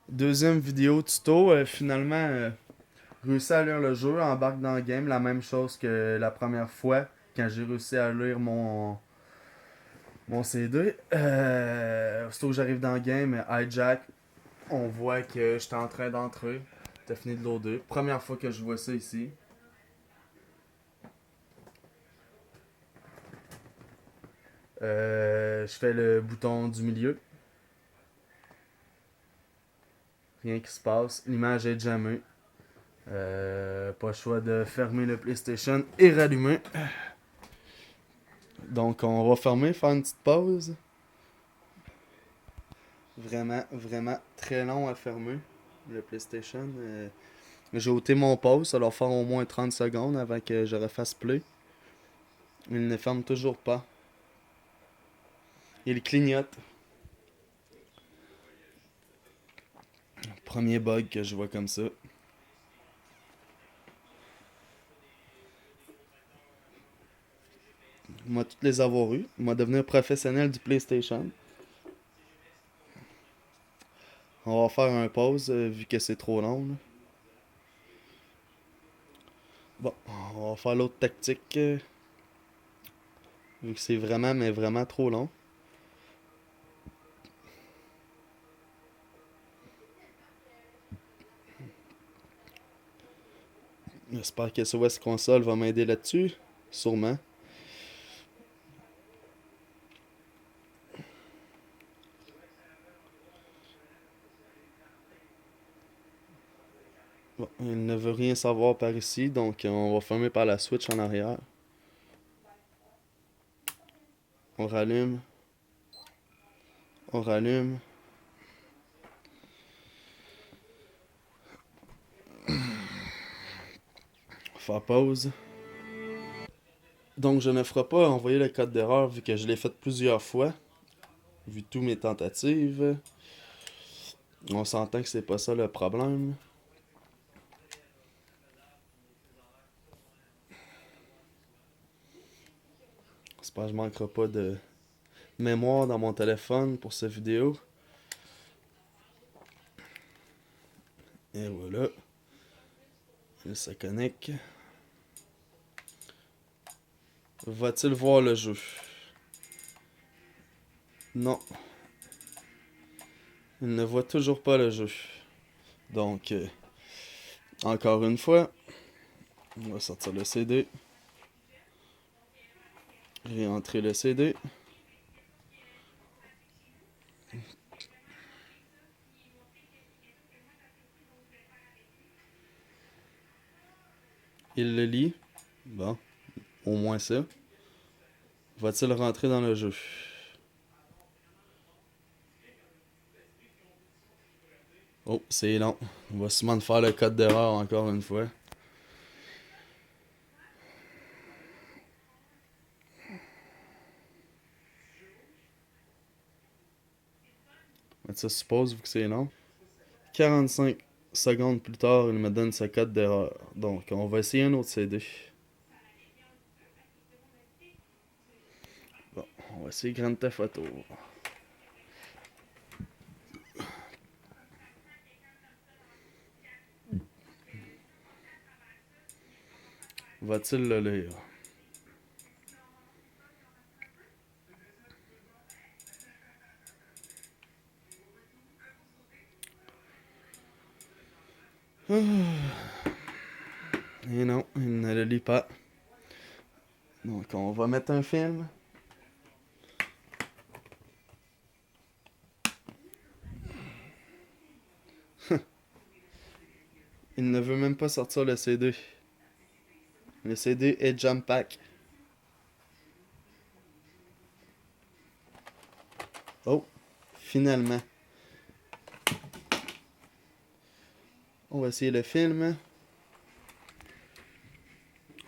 Deuxième vidéo tuto, finalement, réussi à lire le jeu, embarque dans le game, la même chose que la première fois quand j'ai réussi à lire mon CD. Aussitôt que j'arrive dans le game, hijack, on voit que j'étais en train d'entrer. T'as fini de loader. Première fois que je vois ça ici. Je fais le bouton du milieu. Rien qui se passe. L'image est jammée. Pas le choix de fermer le PlayStation et rallumer. Donc on va fermer, faire une petite pause. Vraiment, vraiment très long à fermer le PlayStation. J'ai ôté mon pause, ça va faire au moins 30 secondes avant que je refasse play. Il ne ferme toujours pas. Il clignote. Premier bug que je vois comme ça. Moi, toutes les avoir eu. Moi, devenir professionnel du PlayStation. On va faire un pause vu que c'est trop long. Là. Bon, on va faire l'autre tactique vu que c'est vraiment, mais vraiment trop long. J'espère que SOS Console va m'aider là-dessus. Sûrement. Bon, il ne veut rien savoir par ici, donc on va fermer par la switch en arrière. On rallume. On rallume. Faire pause. Donc je ne ferai pas envoyer le code d'erreur vu que je l'ai fait plusieurs fois. Vu toutes mes tentatives. On s'entend que c'est pas ça le problème. J'espère que je manquerai pas de mémoire dans mon téléphone pour cette vidéo. Et voilà. Il se connecte. Va-t-il voir le jeu? Non. Il ne voit toujours pas le jeu. Donc, encore une fois, on va sortir le CD. Réentrer le CD. Il le lit. Bon, au moins ça. Va-t-il rentrer dans le jeu? Oh, c'est long. On va sûrement faire le code d'erreur encore une fois. Mais ça suppose vu que c'est long. 45 secondes plus tard, il me donne ce code d'erreur. Donc, on va essayer un autre CD. Bon, on va essayer Grand Theft Auto. Va-t-il le lire? Et non, il ne le lit pas. Donc, on va mettre un film. Il ne veut même pas sortir le CD. Le CD est jump pack. Oh, finalement. On va essayer le film.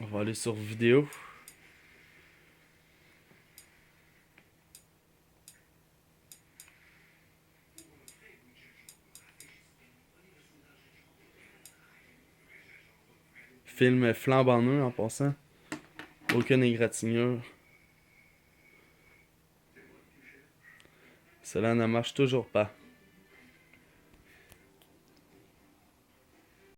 On va aller sur vidéo. Film flambant neuf en passant. Aucune égratignure. Cela ne marche toujours pas.